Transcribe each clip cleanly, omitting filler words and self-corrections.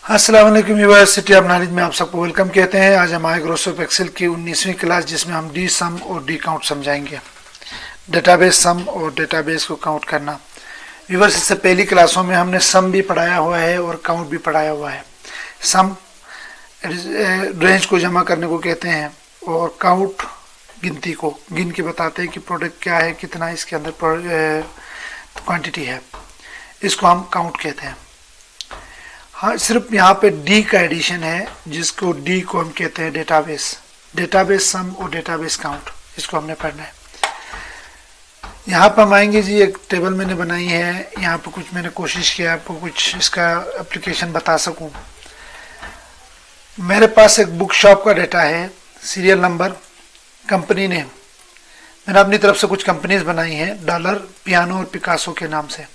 अस्सलाम वालेकुम viewers, city of knowledge में आप सबको वेलकम कहते हैं। आज हम आए ग्रोसोप एक्सेल की 19वीं क्लास, जिसमें हम डी सम और डी काउंट समझाएंगे। डेटाबेस सम और डेटाबेस को काउंट करना। व्यूअर्स, इससे पहली क्लासों में हमने सम भी पढ़ाया हुआ है और काउंट भी पढ़ाया हुआ है। सम रेंज को जमा करने को कहते हैं और काउंट गिनती को गिन के बताते हैं कि प्रोडक्ट क्या है, कितना इसके अंदर क्वांटिटी है। इसको हम काउंट कहते हैं। हाँ, सिर्फ यहाँ पे डी का एडिशन है, जिसको डी को हम कहते हैं डेटाबेस सम और डेटाबेस काउंट। इसको हमने पढ़ना है। यहाँ पर हम आएंगे जी, एक टेबल मैंने बनाई है। यहाँ पर कुछ मैंने कोशिश किया आपको कुछ इसका एप्लीकेशन बता सकूँ। मेरे पास एक बुक शॉप का डेटा है, सीरियल नंबर, कंपनी नेम। मैंने अपनी तरफ से कुछ कंपनीज बनाई हैं, डॉलर, पियानो और पिकासो के नाम से।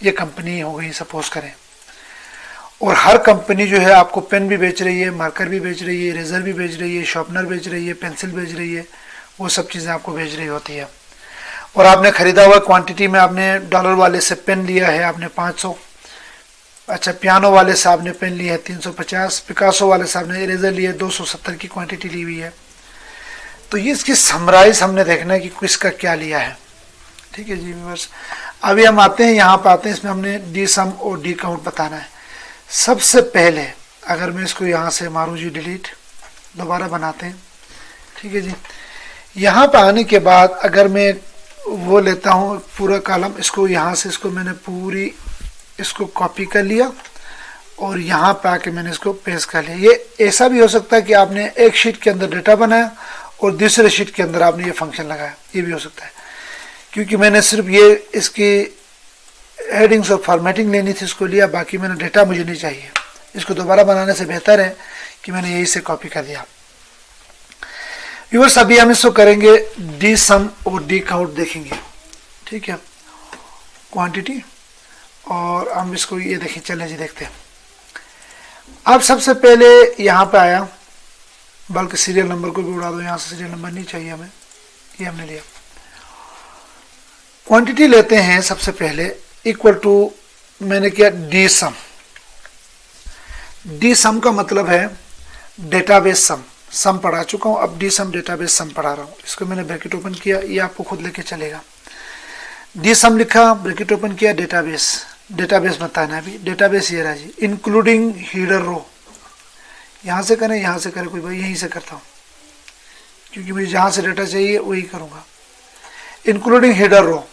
ये कंपनी हो गई सपोज करें। और हर कंपनी जो है आपको पेन भी बेच रही है, मार्कर भी बेच रही है, इरेजर भी बेच रही है, शार्पनर बेच रही है, पेंसिल बेच रही है। वो सब चीज़ें आपको बेच रही होती है। और आपने ख़रीदा हुआ क्वांटिटी में आपने डॉलर वाले से पेन लिया है आपने 500। अच्छा, पियानो वाले से आपने पेन लिया है 350। पिकासो वाले से आपने इरेजर लिया 270 की क्वांटिटी ली हुई है। तो ये इसकी समराइज हमने देखना है कि किसका क्या लिया है। ठीक है जी व्यूअर्स, अभी हम आते हैं यहाँ पर आते हैं। इसमें हमने डी सम और डी काउंट बताना है। सबसे पहले अगर मैं इसको यहाँ से मारूँ जी डिलीट, दोबारा बनाते हैं। ठीक है जी, यहाँ पर आने के बाद अगर मैं वो लेता हूँ पूरा कॉलम, इसको यहाँ से इसको मैंने पूरी इसको कॉपी कर लिया और यहाँ पे आके मैंने इसको पेस्ट कर लिया। ये ऐसा भी हो सकता है कि आपने एक शीट के अंदर डेटा बनाया और दूसरे शीट के अंदर आपने ये फंक्शन लगाया, ये भी हो सकता है। क्योंकि मैंने सिर्फ ये इसकी हेडिंग्स और फॉर्मेटिंग लेनी थी, इसको लिया, बाकी मैंने डेटा मुझे नहीं चाहिए। इसको दोबारा बनाने से बेहतर है कि मैंने यही से कॉपी कर दिया। व्यूअर्स, अभी हम इसको करेंगे डी सम और डी काउंट देखेंगे। ठीक है, क्वांटिटी, और हम इसको ये देखें, चलें जी देखते हैं। अब सबसे पहले यहाँ पे आया, बल्कि सीरियल नंबर को भी उड़ा दो, यहाँ से सीरियल नंबर नहीं चाहिए हमें, ये हमने लिया। क्वांटिटी लेते हैं सबसे पहले, इक्वल टू मैंने किया डी सम। डी सम का मतलब है डेटाबेस सम पढ़ा चुका हूं, अब डी सम डेटाबेस सम पढ़ा रहा हूं। इसको मैंने ब्रैकेट ओपन किया, ये आपको खुद लेके चलेगा। डी सम लिखा, ब्रैकेट ओपन किया, डेटाबेस बताना है। अभी डेटाबेस ये रहा जी, इंक्लूडिंग हीडर रो। यहां से करें, यहां से करें, कोई भाई यहीं से करता हूं, क्योंकि मुझे जहां से डेटा चाहिए वही करूंगा। इंक्लूडिंग हीडर रो,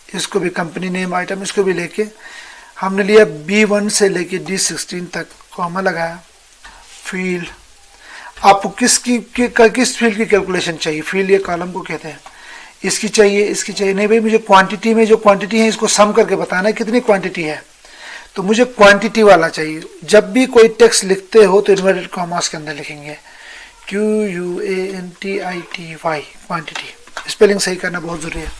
इसको भी कंपनी नेम आइटम, इसको भी लेके हमने लिया B1 से लेके D16 तक, कॉमा लगाया। फील्ड, आपको किस फील्ड की कैलकुलेशन चाहिए? फील्ड ये कॉलम को कहते हैं। इसकी चाहिए, इसकी चाहिए नहीं भाई, मुझे क्वांटिटी में जो क्वांटिटी है इसको सम करके बताना है कितनी क्वांटिटी है, तो मुझे क्वांटिटी वाला चाहिए। जब भी कोई टेक्स्ट लिखते हो तो इन्वर्टेड कॉमास के अंदर लिखेंगे, QUANTITY, क्वांटिटी। स्पेलिंग सही करना बहुत जरूरी है।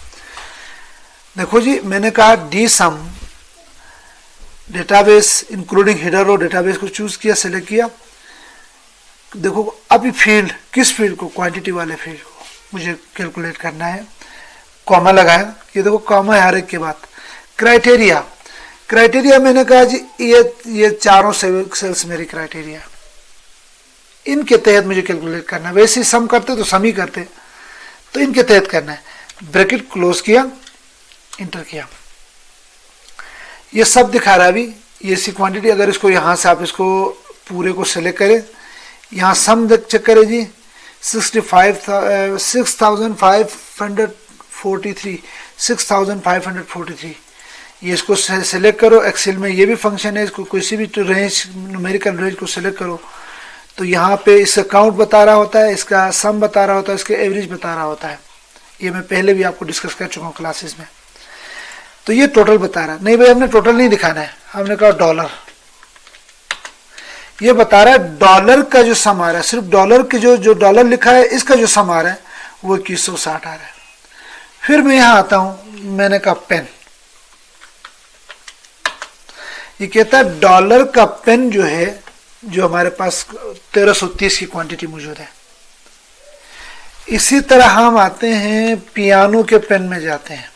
देखो जी, मैंने कहा D sum database including header row, database को चूज किया, सेलेक्ट किया। देखो अभी फील्ड, किस फील्ड को? क्वांटिटी वाले फील्ड को मुझे कैलकुलेट करना है। कॉमा लगाया, ये देखो कॉमा है हर एक के बाद। क्राइटेरिया मैंने कहा जी ये चारों सेल्स मेरी क्राइटेरिया, इनके तहत मुझे कैलकुलेट करना है। वैसे सम करते तो सम ही करते, तो इनके तहत करना है। ब्रैकेट क्लोज किया, इंटर किया, ये सब दिखा रहा है अभी ये सी क्वांटिटी। अगर इसको यहाँ से आप इसको पूरे को सेलेक्ट करें, यहाँ सम चेक करें जी, 6543, ये इसको सेलेक्ट करो। एक्सेल में ये भी फंक्शन है, इसको किसी भी रेंज, न्यूमेरिकल रेंज को सेलेक्ट करो, तो यहाँ पे इसका काउंट बता रहा होता है, इसका सम बता रहा होता है, इसके एवरेज बता रहा होता है। ये मैं पहले भी आपको डिस्कस कर चुका हूँ क्लासेस में। तो ये टोटल बता रहा है। नहीं भाई, हमने टोटल नहीं दिखाना है, हमने कहा डॉलर। ये बता रहा है डॉलर का जो सम आ रहा है, सिर्फ डॉलर के जो डॉलर लिखा है इसका जो सम आ रहा है वो 2160 आ रहा है। फिर मैं यहां आता हूं, मैंने कहा पेन। ये कहता है डॉलर का पेन जो है, जो हमारे पास 1330 की क्वांटिटी मौजूद है। इसी तरह हम आते हैं पियानो के पेन में जाते हैं।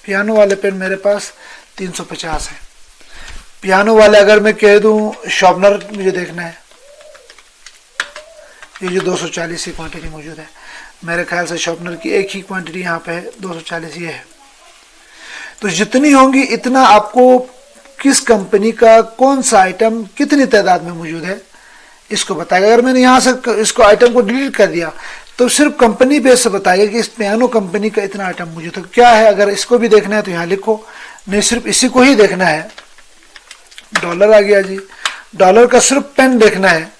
पियानो वाले पेन मेरे पास 350 है। पियानो वाले अगर मैं कह दूं शॉर्पनर मुझे देखना है, ये जो 240 की क्वांटिटी मौजूद है, मेरे ख्याल से शॉर्पनर की एक ही क्वांटिटी यहाँ पे है 240 ये है। तो जितनी होंगी इतना आपको किस कंपनी का कौन सा आइटम कितनी तादाद में मौजूद है इसको बताएगा। अगर मैंने यहाँ से इसको आइटम को डिलीट कर दिया तो सिर्फ कंपनी बेस से बताएगा कि इस पियानो कंपनी का इतना आइटम मौजूद है। क्या है, अगर इसको भी देखना है तो यहाँ लिखो, नहीं सिर्फ इसी को ही देखना है। डॉलर आ गया जी, डॉलर का सिर्फ पेन देखना है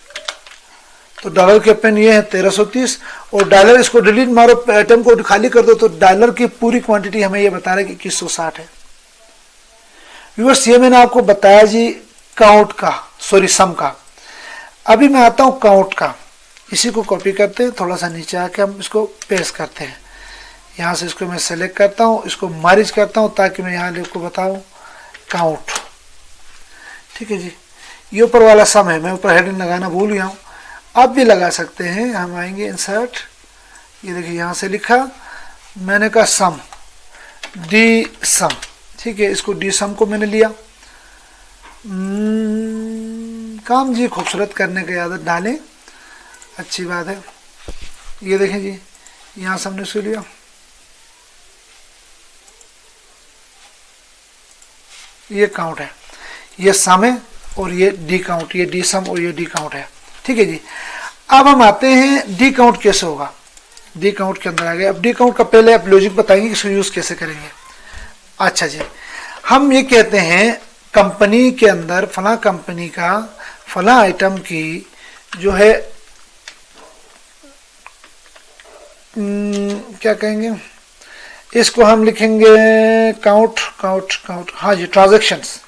तो डॉलर के पेन ये है 1330, और डॉलर इसको डिलीट मारो, आइटम को खाली कर दो तो डॉलर की पूरी क्वांटिटी हमें ये बता रहा है कि 2160 है। व्यूअर्स ये मैंने आपको बताया जी काउंट का, सॉरी सम का। अभी मैं आता हूं काउंट का। इसी को कॉपी करते हैं, थोड़ा सा नीचे आके हम इसको पेस्ट करते हैं। यहाँ से इसको मैं सेलेक्ट करता हूँ, इसको मर्ज करता हूँ ताकि मैं यहाँ को बताऊँ काउंट। ठीक है जी, ये ऊपर वाला सम है, मैं ऊपर हेडिंग लगाना भूल गया हूँ, आप भी लगा सकते हैं। हम आएंगे इंसर्ट, ये देखिए यहाँ से लिखा मैंने कहा सम, डी सम। ठीक है, इसको डी सम को मैंने लिया। काम जी खूबसूरत करने की आदत डालें, अच्छी बात है। ये देखें जी, यहाँ से हमने इसको लिया, ये काउंट है, ये सम है और ये डी काउंट, ये डी सम और ये डी काउंट है। ठीक है जी, अब हम आते हैं डी काउंट कैसे होगा। डी काउंट के अंदर आ गए। अब डी काउंट का पहले आप लॉजिक बताएंगे कि इसको यूज कैसे करेंगे। अच्छा जी, हम ये कहते हैं कंपनी के अंदर फला कंपनी का फला आइटम की जो है क्या कहेंगे इसको, हम लिखेंगे काउंट काउंट काउंट। हाँ जी, ट्रांजैक्शंस,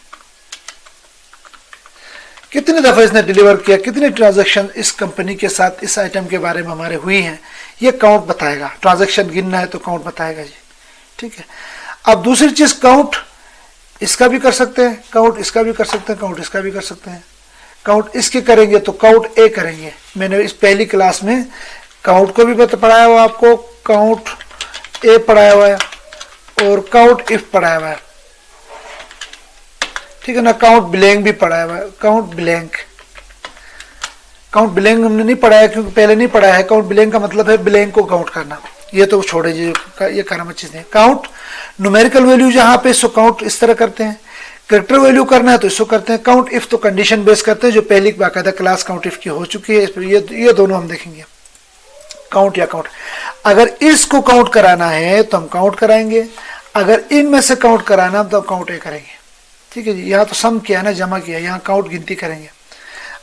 कितनी दफा इसने डिलीवर किया, कितनी ट्रांजैक्शन इस कंपनी के साथ इस आइटम के बारे में हमारे हुई हैं, ये काउंट बताएगा। ट्रांजैक्शन गिनना है तो काउंट बताएगा जी। ठीक है, अब दूसरी चीज काउंट इसका भी कर सकते हैं, काउंट इसका भी कर सकते हैं, काउंट इसका भी कर सकते हैं। काउंट इसके करेंगे तो काउंट ए करेंगे। मैंने इस पहली क्लास में काउंट को भी पढ़ाया हुआ आपको, काउंट ए पढ़ाया हुआ है और काउंट इफ पढ़ाया हुआ है। ठीक है ना, काउंट ब्लैंक भी पढ़ाया हुआ है, काउंट ब्लैंक। काउंट ब्लैंक हमने नहीं पढ़ाया क्योंकि पहले नहीं पढ़ाया है। काउंट ब्लैंक का मतलब है ब्लैंक को काउंट करना, ये तो छोड़े जी, ये करामत चीज नहीं। काउंट न्यूमेरिकल वैल्यू जहां पे इसको काउंट इस तरह करते हैं, कैरेक्टर वैल्यू करना है तो इसको करते हैं। काउंट इफ तो कंडीशन बेस करते हैं, जो पहली बाकायदा क्लास काउंट इफ की हो चुकी है। इस पर ये दोनों हम देखेंगे, काउंट या काउंट। अगर इसको काउंट कराना है तो हम काउंट कराएंगे, अगर इनमें से काउंट कराना है तो हम काउंट ए करेंगे। ठीक है जी, यहाँ तो सम किया ना, जमा किया, यहाँ काउंट गिनती करेंगे।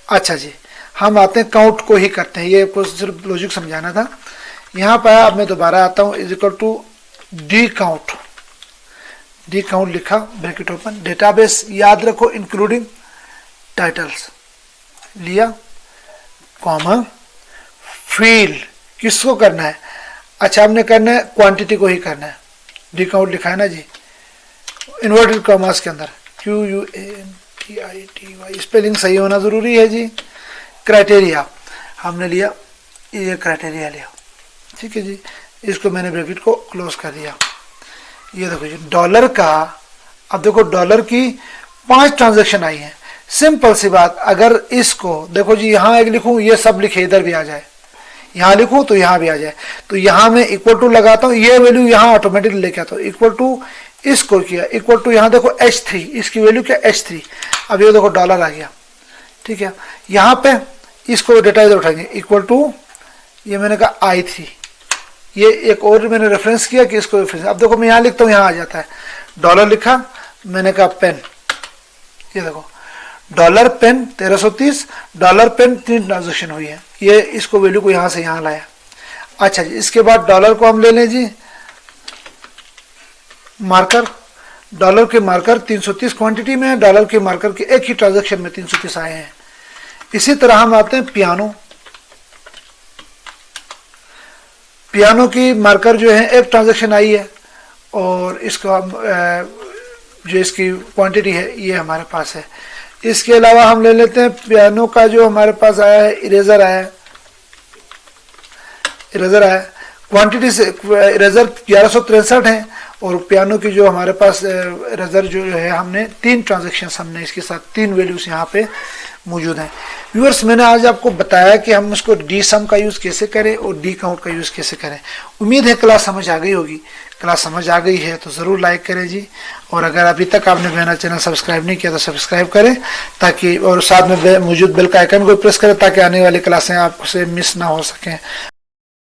अच्छा जी, हम आते हैं काउंट को ही करते हैं, ये आपको सिर्फ लॉजिक समझाना था। यहाँ पर अब मैं दोबारा आता हूँ, is equal to D count. D count लिखा, ब्रैकेट ओपन, डेटाबेस याद रखो इंक्लूडिंग टाइटल्स लिया, कॉमा, फील्ड किसको करना है। अच्छा, हमने करना है क्वांटिटी को ही करना है। डी काउंट लिखा है ना जी, इन्वर्टेड कॉमास के अंदर, QUANTITY, स्पेलिंग सही होना जरूरी है जी। क्राइटेरिया हमने लिया, ये क्राइटेरिया लिया। ठीक है जी, इसको मैंने ब्रैकेट को क्लोज कर दिया। ये देखो जी, डॉलर का, अब देखो डॉलर की 5 ट्रांजैक्शन आई हैं। सिंपल सी बात, अगर इसको देखो जी, यहाँ एक लिखूं, ये सब लिखे इधर भी आ जाए, यहाँ लिखूं तो यहाँ भी आ जाए, तो यहाँ मैं इक्वल टू लगाता हूँ, ये वैल्यू यहाँ ऑटोमेटिकली लेके आता हूँ। इक्वल टू इसको किया, इक्वल टू यहाँ देखो H3, इसकी वैल्यू क्या H3। अब ये देखो डॉलर आ गया। ठीक है, यहाँ पे इसको डेटा इधर उठाएंगे, इक्वल टू ये मैंने कहा I3, ये एक और मैंने रेफरेंस किया कि इसको रेफरेंस। अब देखो मैं यहाँ लिखता हूँ, यहाँ आ जाता है डॉलर लिखा, मैंने कहा पेन, ये देखो dollar pen 1330, dollar pen 3 transaction हुई है, ये इसको वैल्यू को यहाँ से यहाँ लाया। अच्छा जी, इसके बाद डॉलर को हम ले लें जी मार्कर, डॉलर के मार्कर 330 क्वांटिटी में है, डॉलर के मार्कर के एक ही ट्रांजैक्शन में 330 आए हैं। इसी तरह हम आते हैं पियानो। पियानो की मार्कर जो है एक ट्रांजैक्शन आई है और इसको हम जो इसकी क्वांटिटी है ये हमारे पास है। इसके अलावा हम ले लेते हैं पियानो का जो हमारे पास आया है, इरेजर आया है, इरेजर आया क्वांटिटी से, इरेजर 1163 है और पियानो की जो हमारे पास रिजर्व जो है, हमने 3 ट्रांजेक्शन हमने इसके साथ 3 वैल्यूज यहाँ पे मौजूद हैं। व्यूअर्स, मैंने आज आपको बताया कि हम उसको डी सम का यूज कैसे करें और डी काउंट का यूज कैसे करें। उम्मीद है क्लास समझ आ गई होगी। क्लास समझ आ गई है तो ज़रूर लाइक करें जी, और अगर अभी तक आपने मेरा चैनल सब्सक्राइब नहीं किया तो सब्सक्राइब करें, ताकि और साथ में मौजूद बेल का आइकन को प्रेस करें ताकि आने वाली क्लासें आपसे मिस ना हो सकें।